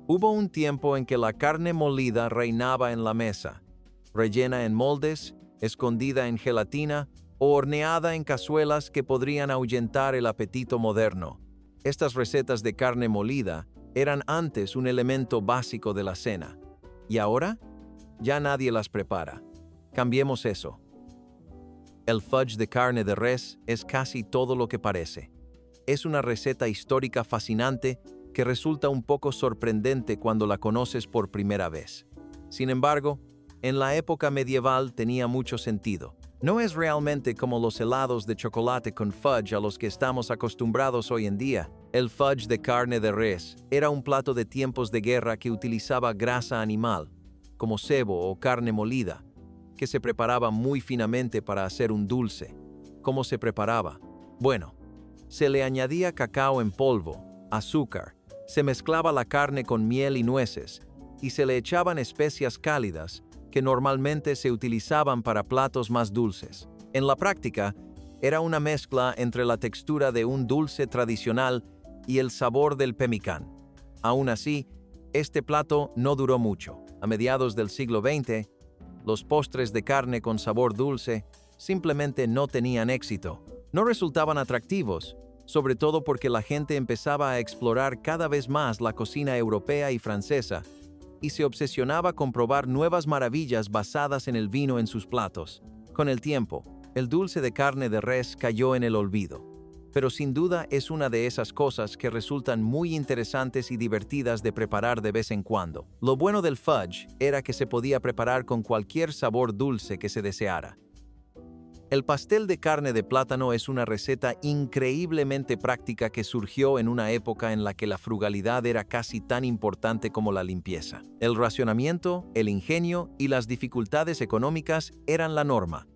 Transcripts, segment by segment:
Hubo un tiempo en que la carne molida reinaba en la mesa, rellena en moldes, escondida en gelatina o horneada en cazuelas que podrían ahuyentar el apetito moderno. Estas recetas de carne molida eran antes un elemento básico de la cena. ¿Y ahora? Ya nadie las prepara. Cambiemos eso. El fudge de carne de res es casi todo lo que parece. Es una receta histórica fascinante que resulta un poco sorprendente cuando la conoces por primera vez. Sin embargo, en la época medieval tenía mucho sentido. No es realmente como los helados de chocolate con fudge a los que estamos acostumbrados hoy en día. El fudge de carne de res era un plato de tiempos de guerra que utilizaba grasa animal, como cebo o carne molida, que se preparaba muy finamente para hacer un dulce. ¿Cómo se preparaba? Bueno, se le añadía cacao en polvo, azúcar, se mezclaba la carne con miel y nueces, y se le echaban especias cálidas que normalmente se utilizaban para platos más dulces. En la práctica, era una mezcla entre la textura de un dulce tradicional y el sabor del pemmican. Aún así, este plato no duró mucho. A mediados del siglo XX, los postres de carne con sabor dulce simplemente no tenían éxito. No resultaban atractivos, sobre todo porque la gente empezaba a explorar cada vez más la cocina europea y francesa, y se obsesionaba con probar nuevas maravillas basadas en el vino en sus platos. Con el tiempo, el dulce de carne de res cayó en el olvido, pero sin duda es una de esas cosas que resultan muy interesantes y divertidas de preparar de vez en cuando. Lo bueno del fudge era que se podía preparar con cualquier sabor dulce que se deseara. El pastel de carne de plátano es una receta increíblemente práctica que surgió en una época en la que la frugalidad era casi tan importante como la limpieza. El racionamiento, el ingenio y las dificultades económicas eran la norma.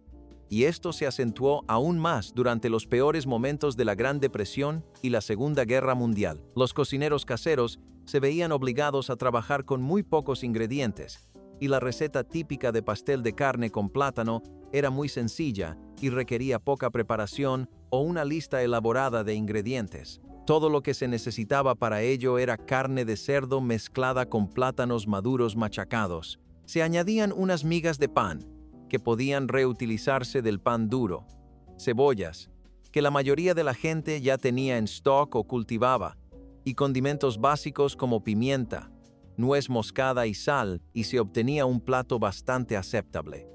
Y esto se acentuó aún más durante los peores momentos de la Gran Depresión y la Segunda Guerra Mundial. Los cocineros caseros se veían obligados a trabajar con muy pocos ingredientes, y la receta típica de pastel de carne con plátano era muy sencilla y requería poca preparación o una lista elaborada de ingredientes. Todo lo que se necesitaba para ello era carne de cerdo mezclada con plátanos maduros machacados. Se añadían unas migas de pan, que podían reutilizarse del pan duro, cebollas, que la mayoría de la gente ya tenía en stock o cultivaba, y condimentos básicos como pimienta, nuez moscada y sal, y se obtenía un plato bastante aceptable.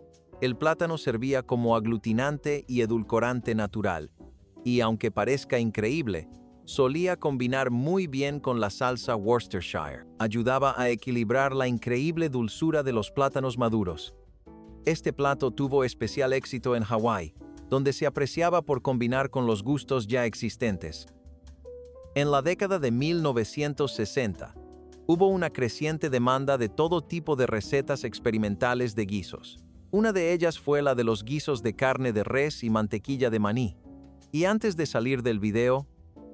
El plátano servía como aglutinante y edulcorante natural, y aunque parezca increíble, solía combinar muy bien con la salsa Worcestershire. Ayudaba a equilibrar la increíble dulzura de los plátanos maduros. Este plato tuvo especial éxito en Hawái, donde se apreciaba por combinar con los gustos ya existentes. En la década de 1960, hubo una creciente demanda de todo tipo de recetas experimentales de guisos. Una de ellas fue la de los guisos de carne de res y mantequilla de maní. Y antes de salir del video,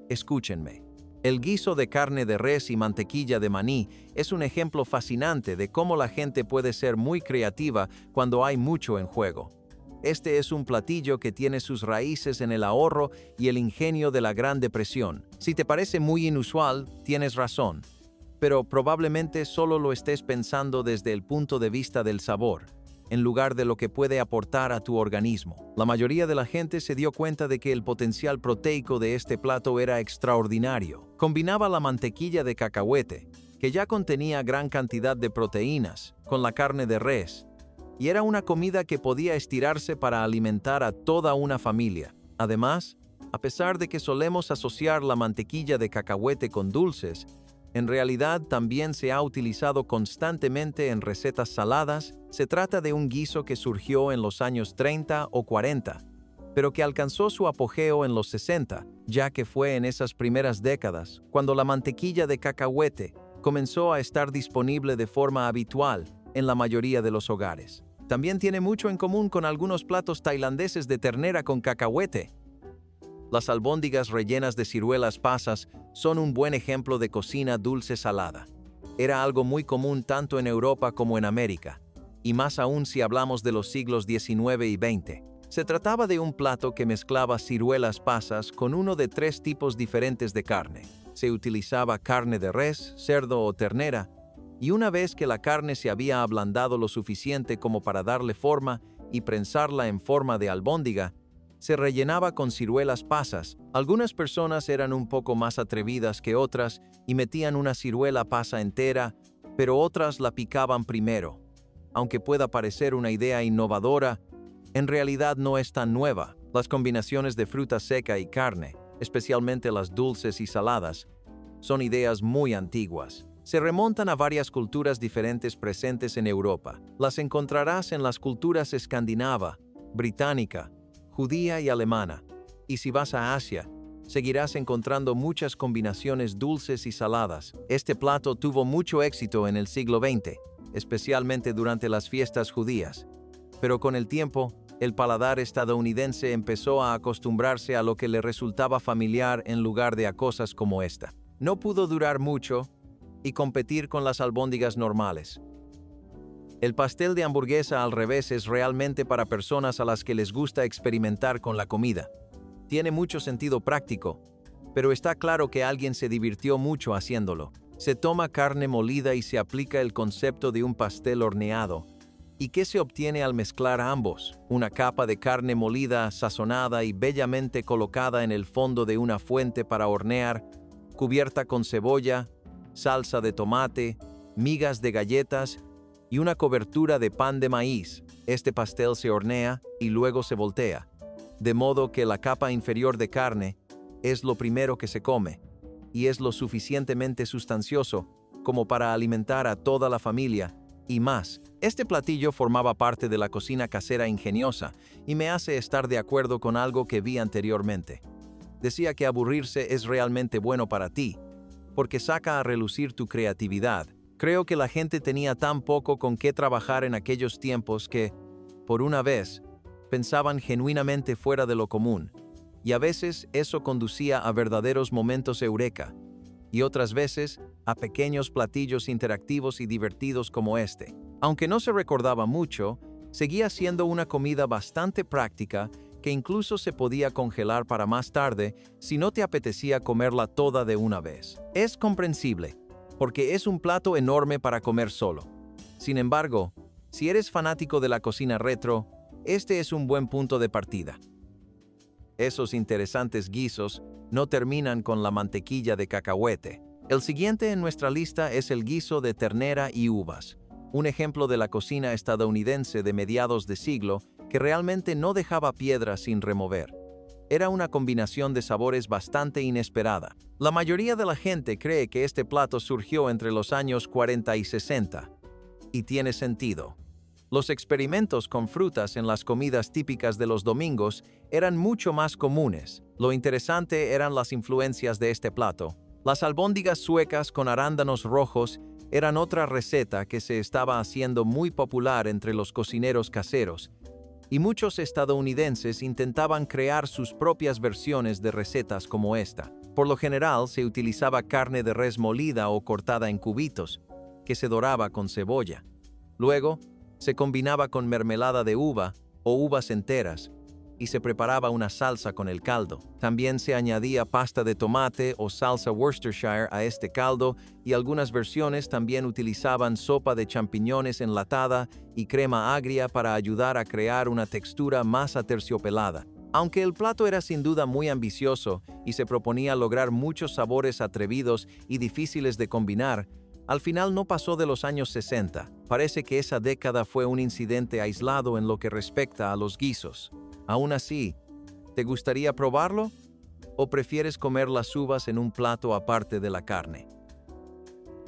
escúchenme. El guiso de carne de res y mantequilla de maní es un ejemplo fascinante de cómo la gente puede ser muy creativa cuando hay mucho en juego. Este es un platillo que tiene sus raíces en el ahorro y el ingenio de la Gran Depresión. Si te parece muy inusual, tienes razón, pero probablemente solo lo estés pensando desde el punto de vista del sabor, en lugar de lo que puede aportar a tu organismo. La mayoría de la gente se dio cuenta de que el potencial proteico de este plato era extraordinario. Combinaba la mantequilla de cacahuete, que ya contenía gran cantidad de proteínas, con la carne de res, y era una comida que podía estirarse para alimentar a toda una familia. Además, a pesar de que solemos asociar la mantequilla de cacahuete con dulces, en realidad también se ha utilizado constantemente en recetas saladas. Se trata de un guiso que surgió en los años 30 o 40, pero que alcanzó su apogeo en los 60, ya que fue en esas primeras décadas cuando la mantequilla de cacahuete comenzó a estar disponible de forma habitual en la mayoría de los hogares. También tiene mucho en común con algunos platos tailandeses de ternera con cacahuete. Las albóndigas rellenas de ciruelas pasas son un buen ejemplo de cocina dulce salada. Era algo muy común tanto en Europa como en América, y más aún si hablamos de los siglos XIX y XX. Se trataba de un plato que mezclaba ciruelas pasas con uno de 3 tipos diferentes de carne. Se utilizaba carne de res, cerdo o ternera, y una vez que la carne se había ablandado lo suficiente como para darle forma y prensarla en forma de albóndiga, se rellenaba con ciruelas pasas. Algunas personas eran un poco más atrevidas que otras y metían una ciruela pasa entera, pero otras la picaban primero. Aunque pueda parecer una idea innovadora, en realidad no es tan nueva. Las combinaciones de fruta seca y carne, especialmente las dulces y saladas, son ideas muy antiguas. Se remontan a varias culturas diferentes presentes en Europa. Las encontrarás en las culturas escandinava, británica, judía y alemana. Y si vas a Asia, seguirás encontrando muchas combinaciones dulces y saladas. Este plato tuvo mucho éxito en el siglo XX, especialmente durante las fiestas judías. Pero con el tiempo, el paladar estadounidense empezó a acostumbrarse a lo que le resultaba familiar en lugar de a cosas como esta. No pudo durar mucho y competir con las albóndigas normales. El pastel de hamburguesa al revés es realmente para personas a las que les gusta experimentar con la comida. Tiene mucho sentido práctico, pero está claro que alguien se divirtió mucho haciéndolo. Se toma carne molida y se aplica el concepto de un pastel horneado. ¿Y qué se obtiene al mezclar ambos? Una capa de carne molida, sazonada y bellamente colocada en el fondo de una fuente para hornear, cubierta con cebolla, salsa de tomate, migas de galletas y una cobertura de pan de maíz. Este pastel se hornea y luego se voltea, de modo que la capa inferior de carne es lo primero que se come y es lo suficientemente sustancioso como para alimentar a toda la familia y más. Este platillo formaba parte de la cocina casera ingeniosa y me hace estar de acuerdo con algo que vi anteriormente. Decía que aburrirse es realmente bueno para ti, porque saca a relucir tu creatividad. Creo que la gente tenía tan poco con qué trabajar en aquellos tiempos que, por una vez, pensaban genuinamente fuera de lo común, y a veces eso conducía a verdaderos momentos eureka, y otras veces a pequeños platillos interactivos y divertidos como este. Aunque no se recordaba mucho, seguía siendo una comida bastante práctica que incluso se podía congelar para más tarde si no te apetecía comerla toda de una vez. Es comprensible, porque es un plato enorme para comer solo. Sin embargo, si eres fanático de la cocina retro, este es un buen punto de partida. Esos interesantes guisos no terminan con la mantequilla de cacahuete. El siguiente en nuestra lista es el guiso de ternera y uvas, un ejemplo de la cocina estadounidense de mediados de siglo que realmente no dejaba piedra sin remover. Era una combinación de sabores bastante inesperada. La mayoría de la gente cree que este plato surgió entre los años 40 y 60, y tiene sentido. Los experimentos con frutas en las comidas típicas de los domingos eran mucho más comunes. Lo interesante eran las influencias de este plato. Las albóndigas suecas con arándanos rojos eran otra receta que se estaba haciendo muy popular entre los cocineros caseros, y muchos estadounidenses intentaban crear sus propias versiones de recetas como esta. Por lo general se utilizaba carne de res molida o cortada en cubitos, que se doraba con cebolla. Luego, se combinaba con mermelada de uva o uvas enteras y se preparaba una salsa con el caldo. También se añadía pasta de tomate o salsa Worcestershire a este caldo y algunas versiones también utilizaban sopa de champiñones enlatada y crema agria para ayudar a crear una textura más aterciopelada. Aunque el plato era sin duda muy ambicioso y se proponía lograr muchos sabores atrevidos y difíciles de combinar, al final no pasó de los años 60. Parece que esa década fue un incidente aislado en lo que respecta a los guisos. Aún así, ¿te gustaría probarlo? ¿O prefieres comer las uvas en un plato aparte de la carne?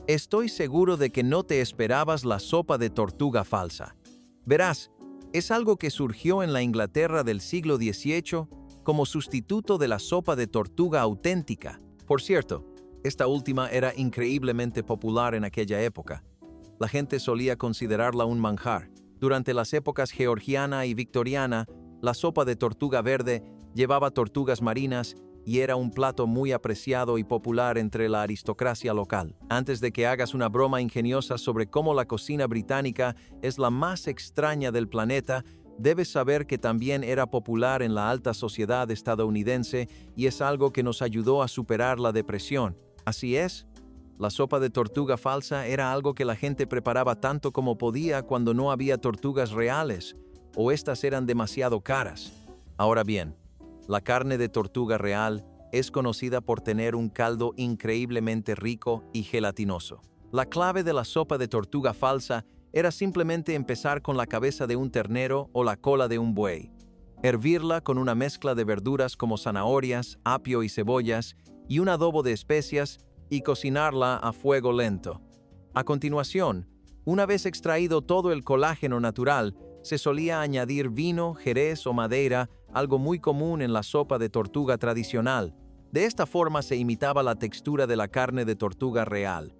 Estoy seguro de que no te esperabas la sopa de tortuga falsa. Verás, es algo que surgió en la Inglaterra del siglo XVIII como sustituto de la sopa de tortuga auténtica. Por cierto, esta última era increíblemente popular en aquella época. La gente solía considerarla un manjar. Durante las épocas georgiana y victoriana, la sopa de tortuga verde llevaba tortugas marinas y era un plato muy apreciado y popular entre la aristocracia local. Antes de que hagas una broma ingeniosa sobre cómo la cocina británica es la más extraña del planeta, Debes saber que también era popular en la alta sociedad estadounidense y es algo que nos ayudó a superar la depresión. Así es, la sopa de tortuga falsa era algo que la gente preparaba tanto como podía cuando no había tortugas reales, o estas eran demasiado caras. Ahora bien, la carne de tortuga real es conocida por tener un caldo increíblemente rico y gelatinoso. La clave de la sopa de tortuga falsa era simplemente empezar con la cabeza de un ternero o la cola de un buey. Hervirla con una mezcla de verduras como zanahorias, apio y cebollas y un adobo de especias y cocinarla a fuego lento. A continuación, una vez extraído todo el colágeno natural, se solía añadir vino, jerez o madeira, algo muy común en la sopa de tortuga tradicional. De esta forma se imitaba la textura de la carne de tortuga real,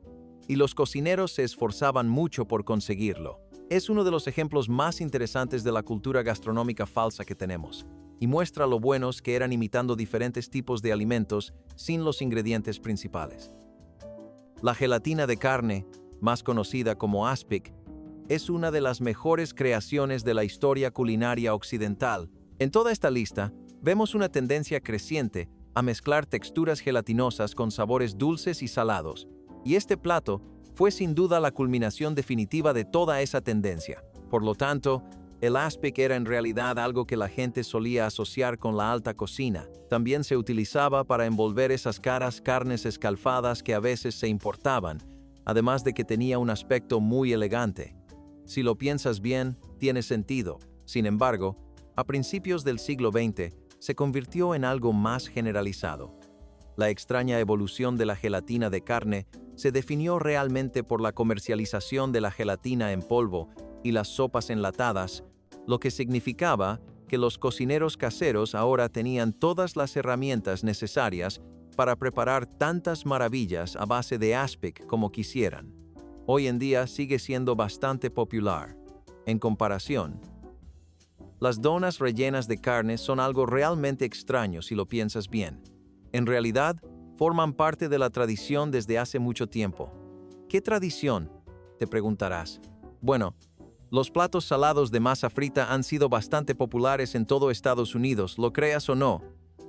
y los cocineros se esforzaban mucho por conseguirlo. Es uno de los ejemplos más interesantes de la cultura gastronómica falsa que tenemos, y muestra lo buenos que eran imitando diferentes tipos de alimentos sin los ingredientes principales. La gelatina de carne, más conocida como aspic, es una de las mejores creaciones de la historia culinaria occidental. En toda esta lista, vemos una tendencia creciente a mezclar texturas gelatinosas con sabores dulces y salados, y este plato fue sin duda la culminación definitiva de toda esa tendencia. Por lo tanto, el aspic era en realidad algo que la gente solía asociar con la alta cocina. También se utilizaba para envolver esas caras carnes escalfadas que a veces se importaban, además de que tenía un aspecto muy elegante. Si lo piensas bien, tiene sentido. Sin embargo, a principios del siglo XX, se convirtió en algo más generalizado. La extraña evolución de la gelatina de carne se definió realmente por la comercialización de la gelatina en polvo y las sopas enlatadas, lo que significaba que los cocineros caseros ahora tenían todas las herramientas necesarias para preparar tantas maravillas a base de aspic como quisieran. Hoy en día sigue siendo bastante popular. En comparación, las donas rellenas de carne son algo realmente extraño si lo piensas bien. En realidad, forman parte de la tradición desde hace mucho tiempo. ¿Qué tradición?, te preguntarás. Bueno, los platos salados de masa frita han sido bastante populares en todo Estados Unidos, lo creas o no.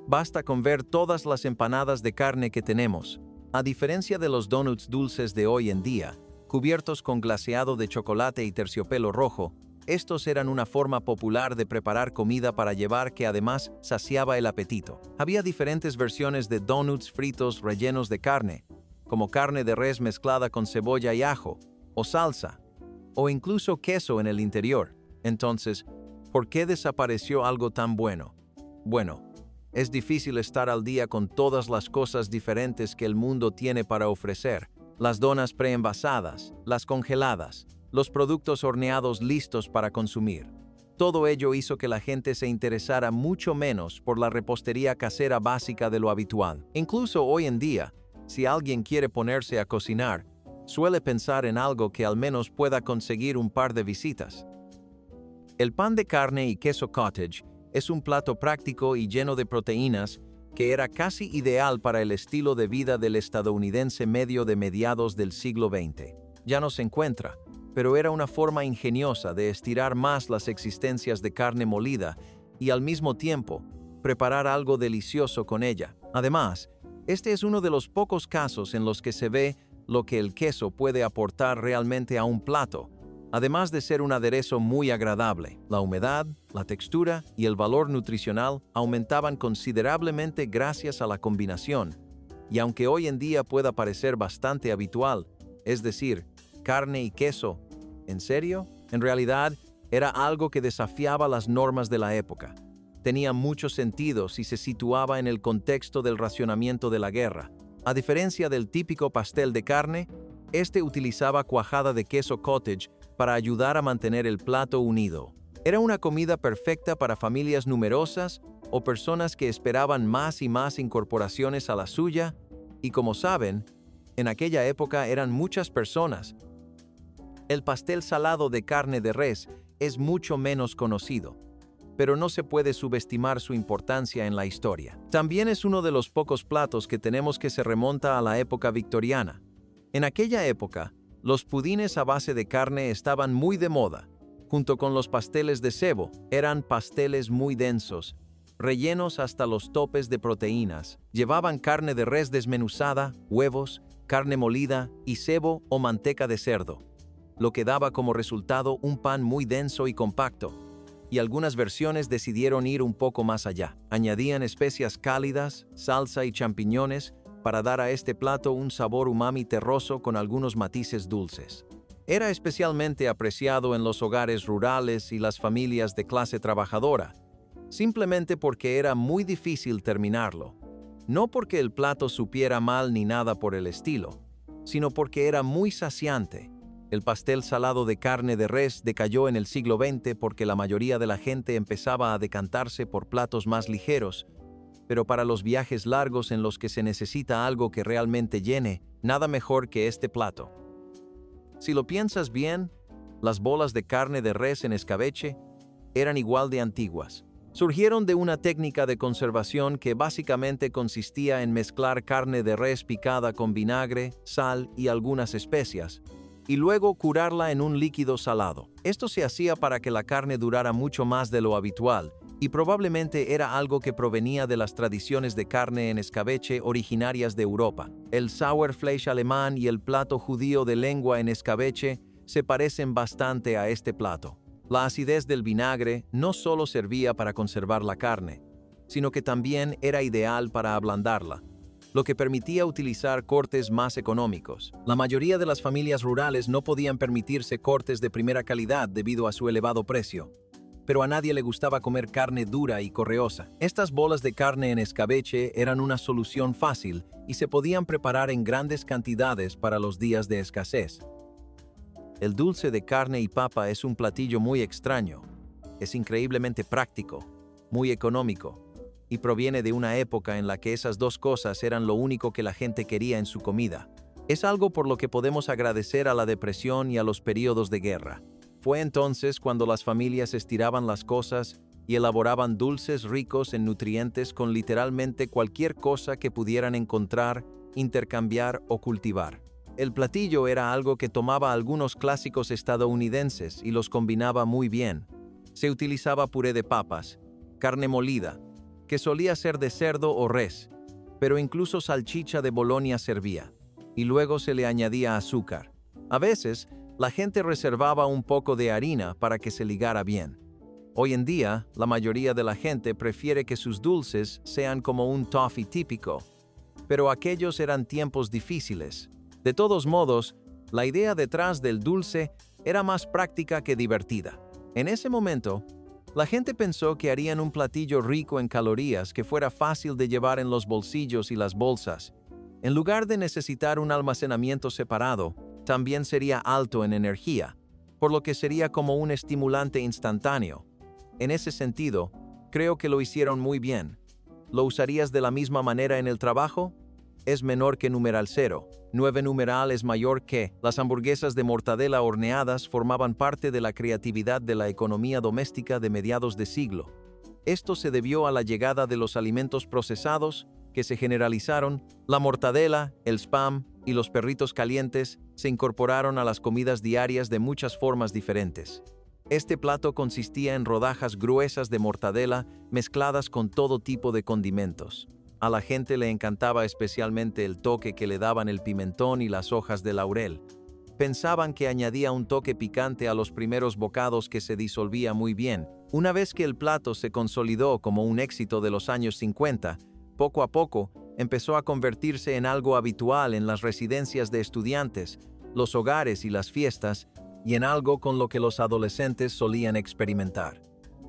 Basta con ver todas las empanadas de carne que tenemos. A diferencia de los donuts dulces de hoy en día, cubiertos con glaseado de chocolate y terciopelo rojo, estos eran una forma popular de preparar comida para llevar que además saciaba el apetito. Había diferentes versiones de donuts fritos rellenos de carne, como carne de res mezclada con cebolla y ajo, o salsa, o incluso queso en el interior. Entonces, ¿por qué desapareció algo tan bueno? Bueno, es difícil estar al día con todas las cosas diferentes que el mundo tiene para ofrecer. Las donas preenvasadas, las congeladas, los productos horneados listos para consumir. Todo ello hizo que la gente se interesara mucho menos por la repostería casera básica de lo habitual. Incluso hoy en día, si alguien quiere ponerse a cocinar, suele pensar en algo que al menos pueda conseguir un par de visitas. El pan de carne y queso cottage es un plato práctico y lleno de proteínas que era casi ideal para el estilo de vida del estadounidense medio de mediados del siglo XX. Ya no se encuentra, pero era una forma ingeniosa de estirar más las existencias de carne molida y al mismo tiempo preparar algo delicioso con ella. Además, este es uno de los pocos casos en los que se ve lo que el queso puede aportar realmente a un plato, además de ser un aderezo muy agradable. La humedad, la textura y el valor nutricional aumentaban considerablemente gracias a la combinación, y aunque hoy en día pueda parecer bastante habitual, es decir, carne y queso, ¿en serio? En realidad, era algo que desafiaba las normas de la época. Tenía mucho sentido si se situaba en el contexto del racionamiento de la guerra. A diferencia del típico pastel de carne, este utilizaba cuajada de queso cottage para ayudar a mantener el plato unido. Era una comida perfecta para familias numerosas o personas que esperaban más y más incorporaciones a la suya, y como saben, en aquella época eran muchas personas. El pastel salado de carne de res es mucho menos conocido, pero no se puede subestimar su importancia en la historia. También es uno de los pocos platos que tenemos que se remonta a la época victoriana. En aquella época, los pudines a base de carne estaban muy de moda, Junto con los pasteles de cebo, eran pasteles muy densos, rellenos hasta los topes de proteínas. Llevaban carne de res desmenuzada, huevos, carne molida y cebo o manteca de cerdo, lo que daba como resultado un pan muy denso y compacto. Y algunas versiones decidieron ir un poco más allá. Añadían especias cálidas, salsa y champiñones para dar a este plato un sabor umami terroso con algunos matices dulces. Era especialmente apreciado en los hogares rurales y las familias de clase trabajadora, simplemente porque era muy difícil terminarlo. No porque el plato supiera mal ni nada por el estilo, sino porque era muy saciante. El pastel salado de carne de res decayó en el siglo XX porque la mayoría de la gente empezaba a decantarse por platos más ligeros, pero para los viajes largos en los que se necesita algo que realmente llene, nada mejor que este plato. Si lo piensas bien, las bolas de carne de res en escabeche eran igual de antiguas. Surgieron de una técnica de conservación que básicamente consistía en mezclar carne de res picada con vinagre, sal y algunas especias, y luego curarla en un líquido salado. Esto se hacía para que la carne durara mucho más de lo habitual, y probablemente era algo que provenía de las tradiciones de carne en escabeche originarias de Europa. El Sauerfleisch alemán y el plato judío de lengua en escabeche se parecen bastante a este plato. La acidez del vinagre no solo servía para conservar la carne, sino que también era ideal para ablandarla, lo que permitía utilizar cortes más económicos. La mayoría de las familias rurales no podían permitirse cortes de primera calidad debido a su elevado precio, pero a nadie le gustaba comer carne dura y correosa. Estas bolas de carne en escabeche eran una solución fácil y se podían preparar en grandes cantidades para los días de escasez. El dulce de carne y papa es un platillo muy extraño. Es increíblemente práctico, muy económico, y proviene de una época en la que esas dos cosas eran lo único que la gente quería en su comida. Es algo por lo que podemos agradecer a la depresión y a los periodos de guerra. Fue entonces cuando las familias estiraban las cosas y elaboraban dulces ricos en nutrientes con literalmente cualquier cosa que pudieran encontrar, intercambiar o cultivar. El platillo era algo que tomaba algunos clásicos estadounidenses y los combinaba muy bien. Se utilizaba puré de papas, carne molida, que solía ser de cerdo o res, pero incluso salchicha de Bolonia servía, y luego se le añadía azúcar. A veces, la gente reservaba un poco de harina para que se ligara bien. Hoy en día, la mayoría de la gente prefiere que sus dulces sean como un toffee típico, pero aquellos eran tiempos difíciles. De todos modos, la idea detrás del dulce era más práctica que divertida. En ese momento, la gente pensó que harían un platillo rico en calorías que fuera fácil de llevar en los bolsillos y las bolsas. En lugar de necesitar un almacenamiento separado, también sería alto en energía, por lo que sería como un estimulante instantáneo. En ese sentido, creo que lo hicieron muy bien. ¿Lo usarías de la misma manera en el trabajo? Es menor que numeral 0. 9 numeral es mayor que. Las hamburguesas de mortadela horneadas formaban parte de la creatividad de la economía doméstica de mediados de siglo. Esto se debió a la llegada de los alimentos procesados, que se generalizaron. La mortadela, el spam y los perritos calientes se incorporaron a las comidas diarias de muchas formas diferentes. Este plato consistía en rodajas gruesas de mortadela mezcladas con todo tipo de condimentos. A la gente le encantaba especialmente el toque que le daban el pimentón y las hojas de laurel. Pensaban que añadía un toque picante a los primeros bocados que se disolvía muy bien. Una vez que el plato se consolidó como un éxito de los años 50, poco a poco empezó a convertirse en algo habitual en las residencias de estudiantes, los hogares y las fiestas, y en algo con lo que los adolescentes solían experimentar.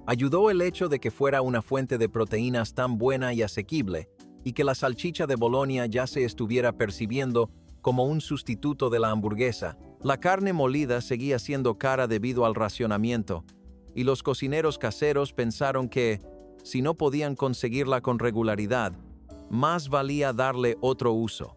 Ayudó el hecho de que fuera una fuente de proteínas tan buena y asequible, y que la salchicha de Bolonia ya se estuviera percibiendo como un sustituto de la hamburguesa. La carne molida seguía siendo cara debido al racionamiento, y los cocineros caseros pensaron que, si no podían conseguirla con regularidad, más valía darle otro uso.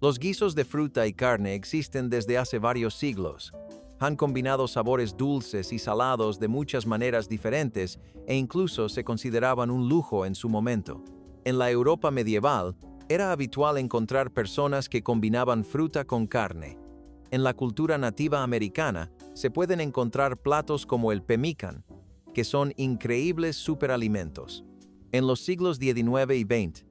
Los guisos de fruta y carne existen desde hace varios siglos. Han combinado sabores dulces y salados de muchas maneras diferentes e incluso se consideraban un lujo en su momento. En la Europa medieval, era habitual encontrar personas que combinaban fruta con carne. En la cultura nativa americana, se pueden encontrar platos como el pemmican, que son increíbles superalimentos. En los siglos XIX y XX,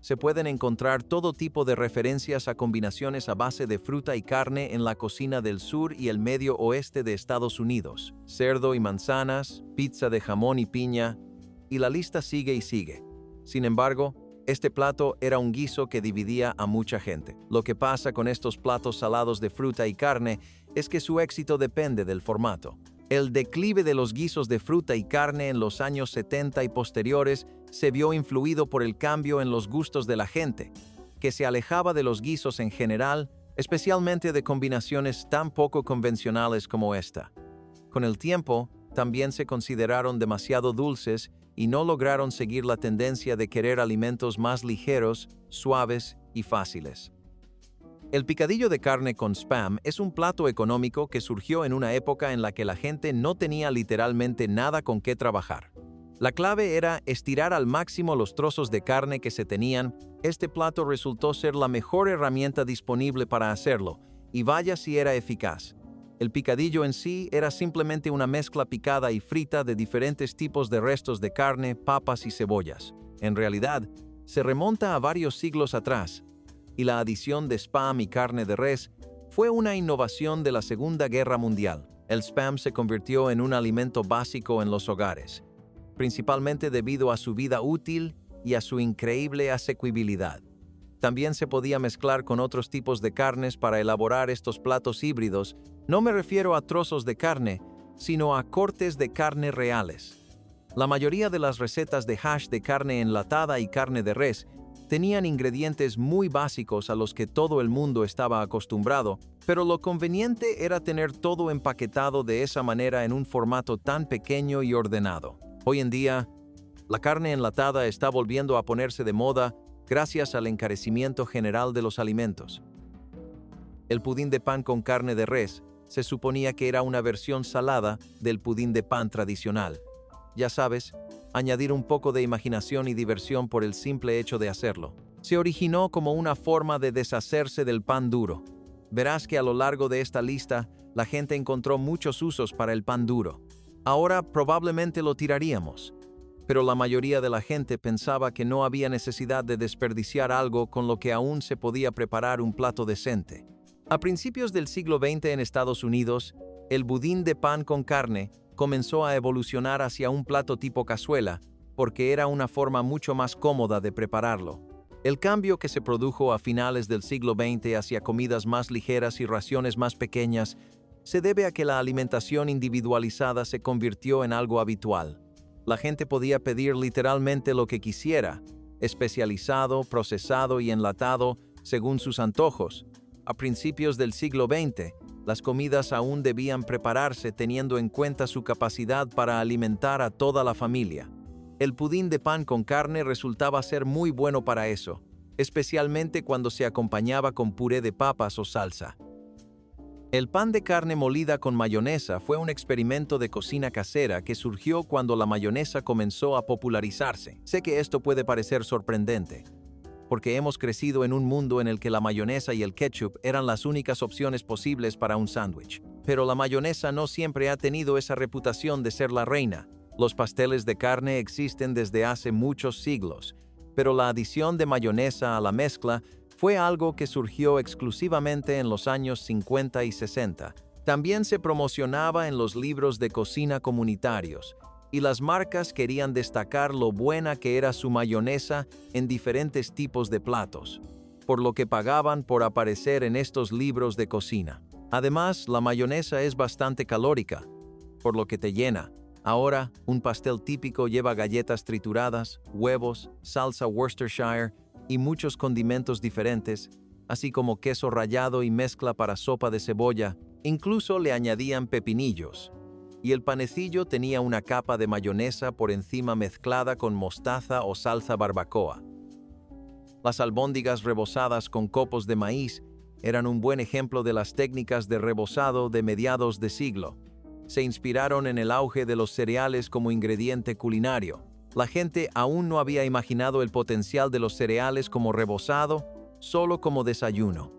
se pueden encontrar todo tipo de referencias a combinaciones a base de fruta y carne en la cocina del sur y el medio oeste de Estados Unidos. Cerdo y manzanas, pizza de jamón y piña, y la lista sigue y sigue. Sin embargo, este plato era un guiso que dividía a mucha gente. Lo que pasa con estos platos salados de fruta y carne es que su éxito depende del formato. El declive de los guisos de fruta y carne en los años 70 y posteriores se vio influido por el cambio en los gustos de la gente, que se alejaba de los guisos en general, especialmente de combinaciones tan poco convencionales como esta. Con el tiempo, también se consideraron demasiado dulces y no lograron seguir la tendencia de querer alimentos más ligeros, suaves y fáciles. El picadillo de carne con spam es un plato económico que surgió en una época en la que la gente no tenía literalmente nada con qué trabajar. La clave era estirar al máximo los trozos de carne que se tenían. Este plato resultó ser la mejor herramienta disponible para hacerlo, y vaya si era eficaz. El picadillo en sí era simplemente una mezcla picada y frita de diferentes tipos de restos de carne, papas y cebollas. En realidad, se remonta a varios siglos atrás, y la adición de spam y carne de res fue una innovación de la Segunda Guerra Mundial. El spam se convirtió en un alimento básico en los hogares, principalmente debido a su vida útil y a su increíble asequibilidad. También se podía mezclar con otros tipos de carnes para elaborar estos platos híbridos. No me refiero a trozos de carne, sino a cortes de carne reales. La mayoría de las recetas de hash de carne enlatada y carne de res tenían ingredientes muy básicos a los que todo el mundo estaba acostumbrado, pero lo conveniente era tener todo empaquetado de esa manera en un formato tan pequeño y ordenado. Hoy en día, la carne enlatada está volviendo a ponerse de moda gracias al encarecimiento general de los alimentos. El pudín de pan con carne de res se suponía que era una versión salada del pudín de pan tradicional. Ya sabes, añadir un poco de imaginación y diversión por el simple hecho de hacerlo. Se originó como una forma de deshacerse del pan duro. Verás que a lo largo de esta lista, la gente encontró muchos usos para el pan duro. Ahora probablemente lo tiraríamos, pero la mayoría de la gente pensaba que no había necesidad de desperdiciar algo con lo que aún se podía preparar un plato decente. A principios del siglo XX en Estados Unidos, el budín de pan con carne comenzó a evolucionar hacia un plato tipo cazuela, porque era una forma mucho más cómoda de prepararlo. El cambio que se produjo a finales del siglo XX hacia comidas más ligeras y raciones más pequeñas se debe a que la alimentación individualizada se convirtió en algo habitual. La gente podía pedir literalmente lo que quisiera, especializado, procesado y enlatado según sus antojos. A principios del siglo XX, las comidas aún debían prepararse teniendo en cuenta su capacidad para alimentar a toda la familia. El pudín de pan con carne resultaba ser muy bueno para eso, especialmente cuando se acompañaba con puré de papas o salsa. El pan de carne molida con mayonesa fue un experimento de cocina casera que surgió cuando la mayonesa comenzó a popularizarse. Sé que esto puede parecer sorprendente, porque hemos crecido en un mundo en el que la mayonesa y el ketchup eran las únicas opciones posibles para un sándwich. Pero la mayonesa no siempre ha tenido esa reputación de ser la reina. Los pasteles de carne existen desde hace muchos siglos, pero la adición de mayonesa a la mezcla fue algo que surgió exclusivamente en los años 50 y 60. También se promocionaba en los libros de cocina comunitarios, y las marcas querían destacar lo buena que era su mayonesa en diferentes tipos de platos, por lo que pagaban por aparecer en estos libros de cocina. Además, la mayonesa es bastante calórica, por lo que te llena. Ahora, un pastel típico lleva galletas trituradas, huevos, salsa Worcestershire y muchos condimentos diferentes, así como queso rallado y mezcla para sopa de cebolla. Incluso le añadían pepinillos. Y el panecillo tenía una capa de mayonesa por encima mezclada con mostaza o salsa barbacoa. Las albóndigas rebozadas con copos de maíz eran un buen ejemplo de las técnicas de rebozado de mediados de siglo. Se inspiraron en el auge de los cereales como ingrediente culinario. La gente aún no había imaginado el potencial de los cereales como rebozado, solo como desayuno.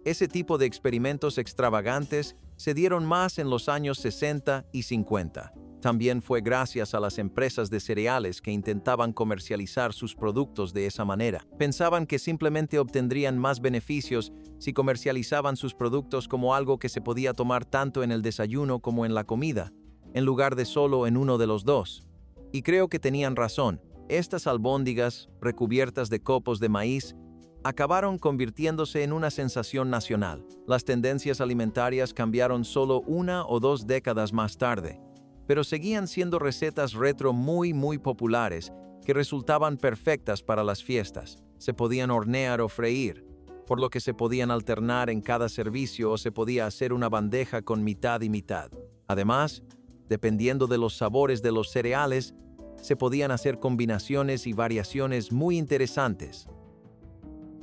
Ese tipo de experimentos extravagantes se dieron más en los años 60 y 50. También fue gracias a las empresas de cereales que intentaban comercializar sus productos de esa manera. Pensaban que simplemente obtendrían más beneficios si comercializaban sus productos como algo que se podía tomar tanto en el desayuno como en la comida, en lugar de solo en uno de los dos. Y creo que tenían razón. Estas albóndigas, recubiertas de copos de maíz, acabaron convirtiéndose en una sensación nacional. Las tendencias alimentarias cambiaron solo 1 o 2 décadas más tarde, pero seguían siendo recetas retro muy populares que resultaban perfectas para las fiestas. Se podían hornear o freír, por lo que se podían alternar en cada servicio o se podía hacer una bandeja con mitad y mitad. Además, dependiendo de los sabores de los cereales, se podían hacer combinaciones y variaciones muy interesantes.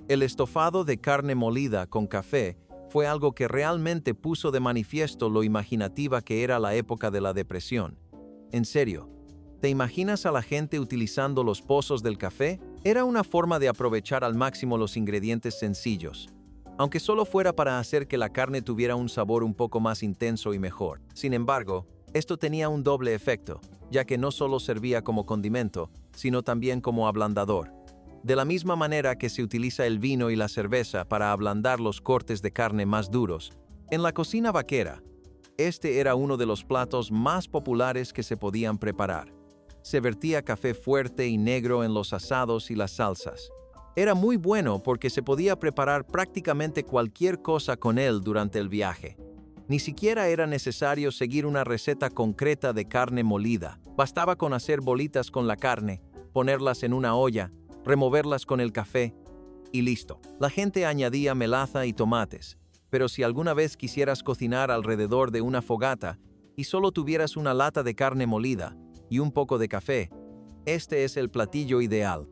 El estofado de carne molida con café fue algo que realmente puso de manifiesto lo imaginativa que era la época de la depresión. En serio, ¿te imaginas a la gente utilizando los pozos del café? Era una forma de aprovechar al máximo los ingredientes sencillos, aunque solo fuera para hacer que la carne tuviera un sabor un poco más intenso y mejor. Sin embargo, esto tenía un doble efecto, ya que no solo servía como condimento, sino también como ablandador. De la misma manera que se utiliza el vino y la cerveza para ablandar los cortes de carne más duros, en la cocina vaquera, este era uno de los platos más populares que se podían preparar. Se vertía café fuerte y negro en los asados y las salsas. Era muy bueno porque se podía preparar prácticamente cualquier cosa con él durante el viaje. Ni siquiera era necesario seguir una receta concreta de carne molida. Bastaba con hacer bolitas con la carne, ponerlas en una olla, removerlas con el café y listo. La gente añadía melaza y tomates, pero si alguna vez quisieras cocinar alrededor de una fogata y solo tuvieras una lata de carne molida y un poco de café, este es el platillo ideal.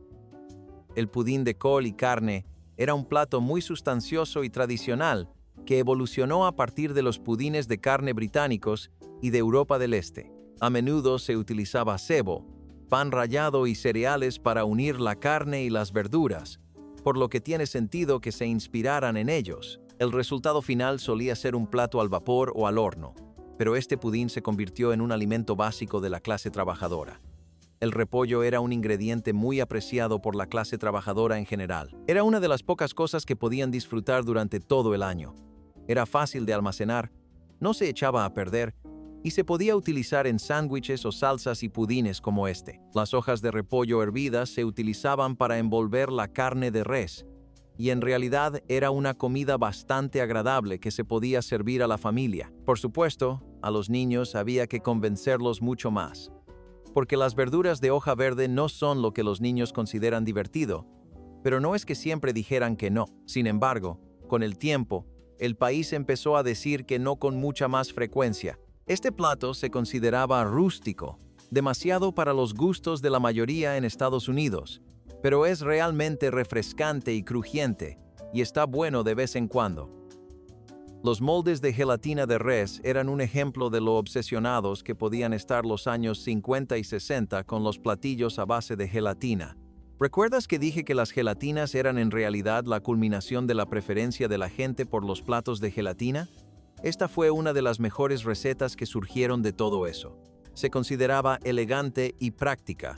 El pudín de col y carne era un plato muy sustancioso y tradicional que evolucionó a partir de los pudines de carne británicos y de Europa del Este. A menudo se utilizaba cebo, pan rallado y cereales para unir la carne y las verduras, por lo que tiene sentido que se inspiraran en ellos. El resultado final solía ser un plato al vapor o al horno, pero este pudín se convirtió en un alimento básico de la clase trabajadora. El repollo era un ingrediente muy apreciado por la clase trabajadora en general. Era una de las pocas cosas que podían disfrutar durante todo el año. Era fácil de almacenar, no se echaba a perder, y se podía utilizar en sándwiches o salsas y pudines como este. Las hojas de repollo hervidas se utilizaban para envolver la carne de res, y en realidad era una comida bastante agradable que se podía servir a la familia. Por supuesto, a los niños había que convencerlos mucho más, porque las verduras de hoja verde no son lo que los niños consideran divertido, pero no es que siempre dijeran que no. Sin embargo, con el tiempo, el país empezó a decir que no con mucha más frecuencia. Este plato se consideraba rústico, demasiado para los gustos de la mayoría en Estados Unidos, pero es realmente refrescante y crujiente, y está bueno de vez en cuando. Los moldes de gelatina de res eran un ejemplo de lo obsesionados que podían estar los años 50 y 60 con los platillos a base de gelatina. ¿Recuerdas que dije que las gelatinas eran en realidad la culminación de la preferencia de la gente por los platos de gelatina? Esta fue una de las mejores recetas que surgieron de todo eso. Se consideraba elegante y práctica,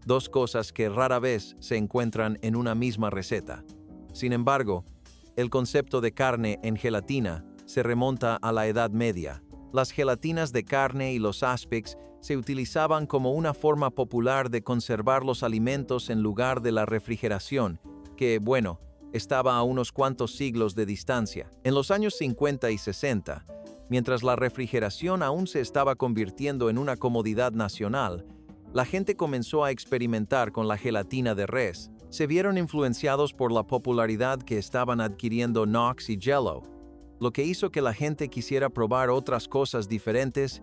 dos cosas que rara vez se encuentran en una misma receta. Sin embargo, el concepto de carne en gelatina se remonta a la Edad Media. Las gelatinas de carne y los aspics se utilizaban como una forma popular de conservar los alimentos en lugar de la refrigeración, que, bueno, estaba a unos cuantos siglos de distancia. En los años 50 y 60, mientras la refrigeración aún se estaba convirtiendo en una comodidad nacional, la gente comenzó a experimentar con la gelatina de res. Se vieron influenciados por la popularidad que estaban adquiriendo Knox y Jell-O, lo que hizo que la gente quisiera probar otras cosas diferentes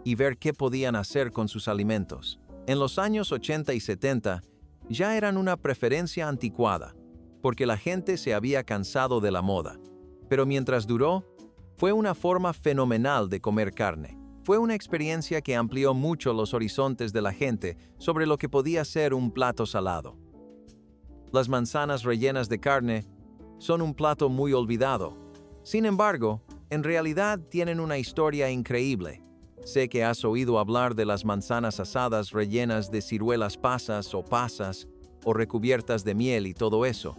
y ver qué podían hacer con sus alimentos. En los años 80 y 70 ya eran una preferencia anticuada, porque la gente se había cansado de la moda. Pero mientras duró, fue una forma fenomenal de comer carne. Fue una experiencia que amplió mucho los horizontes de la gente sobre lo que podía ser un plato salado. Las manzanas rellenas de carne son un plato muy olvidado, Sin embargo, en realidad tienen una historia increíble. Sé que has oído hablar de las manzanas asadas rellenas de ciruelas pasas o recubiertas de miel y todo eso.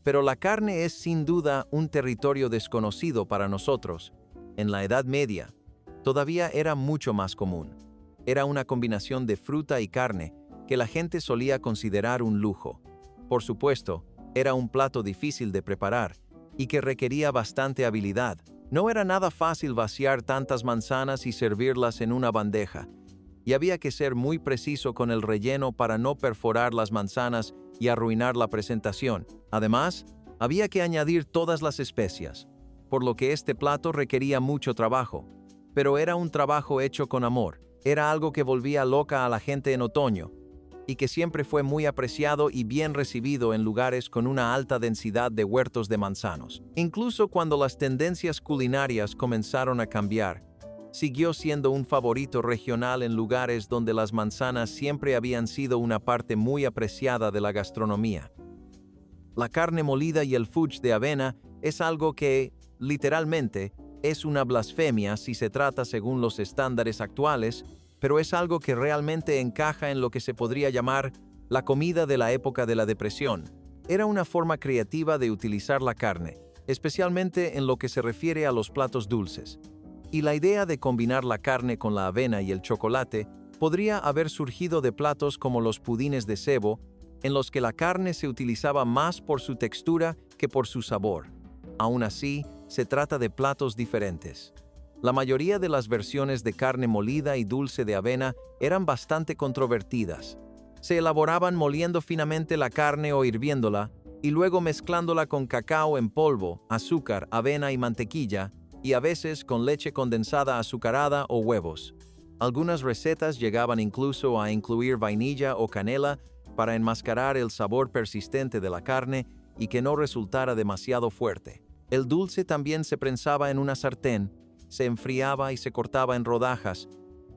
Pero la carne es sin duda un territorio desconocido para nosotros. En la Edad Media, todavía era mucho más común. Era una combinación de fruta y carne que la gente solía considerar un lujo. Por supuesto, era un plato difícil de preparar y que requería bastante habilidad. No era nada fácil vaciar tantas manzanas y servirlas en una bandeja, y había que ser muy preciso con el relleno para no perforar las manzanas y arruinar la presentación. Además, había que añadir todas las especias, por lo que este plato requería mucho trabajo. Pero era un trabajo hecho con amor. Era algo que volvía loca a la gente en otoño, y que siempre fue muy apreciado y bien recibido en lugares con una alta densidad de huertos de manzanos. Incluso cuando las tendencias culinarias comenzaron a cambiar, siguió siendo un favorito regional en lugares donde las manzanas siempre habían sido una parte muy apreciada de la gastronomía. La carne molida y el fudge de avena es algo que, literalmente, es una blasfemia si se trata según los estándares actuales, pero es algo que realmente encaja en lo que se podría llamar la comida de la época de la Depresión. Era una forma creativa de utilizar la carne, especialmente en lo que se refiere a los platos dulces. Y la idea de combinar la carne con la avena y el chocolate podría haber surgido de platos como los pudines de cebo, en los que la carne se utilizaba más por su textura que por su sabor. Aún así, se trata de platos diferentes. La mayoría de las versiones de carne molida y dulce de avena eran bastante controvertidas. Se elaboraban moliendo finamente la carne o hirviéndola, y luego mezclándola con cacao en polvo, azúcar, avena y mantequilla, y a veces con leche condensada azucarada o huevos. Algunas recetas llegaban incluso a incluir vainilla o canela para enmascarar el sabor persistente de la carne y que no resultara demasiado fuerte. El dulce también se prensaba en una sartén, se enfriaba y se cortaba en rodajas,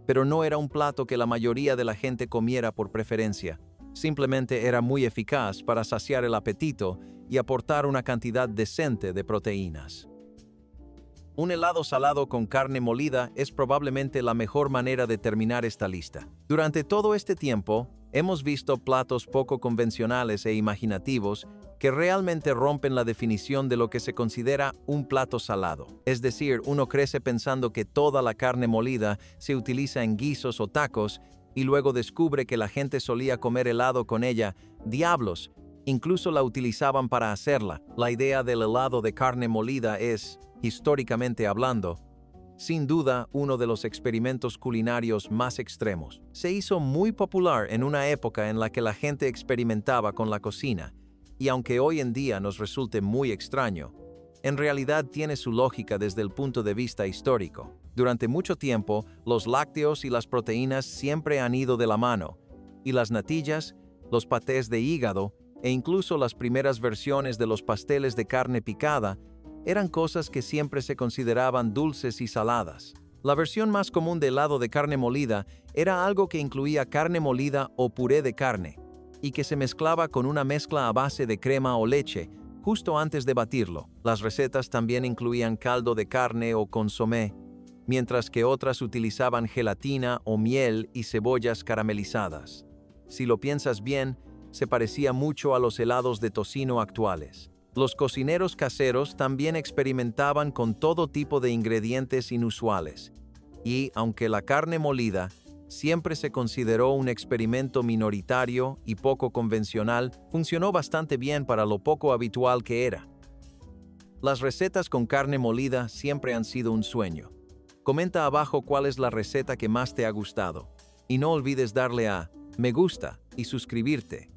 pero no era un plato que la mayoría de la gente comiera por preferencia. Simplemente era muy eficaz para saciar el apetito y aportar una cantidad decente de proteínas. Un helado salado con carne molida es probablemente la mejor manera de terminar esta lista. Durante todo este tiempo, hemos visto platos poco convencionales e imaginativos que realmente rompen la definición de lo que se considera un plato salado. Es decir, uno crece pensando que toda la carne molida se utiliza en guisos o tacos y luego descubre que la gente solía comer helado con ella. ¡Diablos! Incluso la utilizaban para hacerla. La idea del helado de carne molida es, históricamente hablando, sin duda uno de los experimentos culinarios más extremos. Se hizo muy popular en una época en la que la gente experimentaba con la cocina, y aunque hoy en día nos resulte muy extraño, en realidad tiene su lógica desde el punto de vista histórico. Durante mucho tiempo, los lácteos y las proteínas siempre han ido de la mano, y las natillas, los patés de hígado e incluso las primeras versiones de los pasteles de carne picada eran cosas que siempre se consideraban dulces y saladas. La versión más común de helado de carne molida era algo que incluía carne molida o puré de carne, y que se mezclaba con una mezcla a base de crema o leche, justo antes de batirlo. Las recetas también incluían caldo de carne o consomé, mientras que otras utilizaban gelatina o miel y cebollas caramelizadas. Si lo piensas bien, se parecía mucho a los helados de tocino actuales. Los cocineros caseros también experimentaban con todo tipo de ingredientes inusuales, y, aunque la carne molida siempre se consideró un experimento minoritario y poco convencional, funcionó bastante bien para lo poco habitual que era. Las recetas con carne molida siempre han sido un sueño. Comenta abajo cuál es la receta que más te ha gustado. Y no olvides darle a me gusta y suscribirte.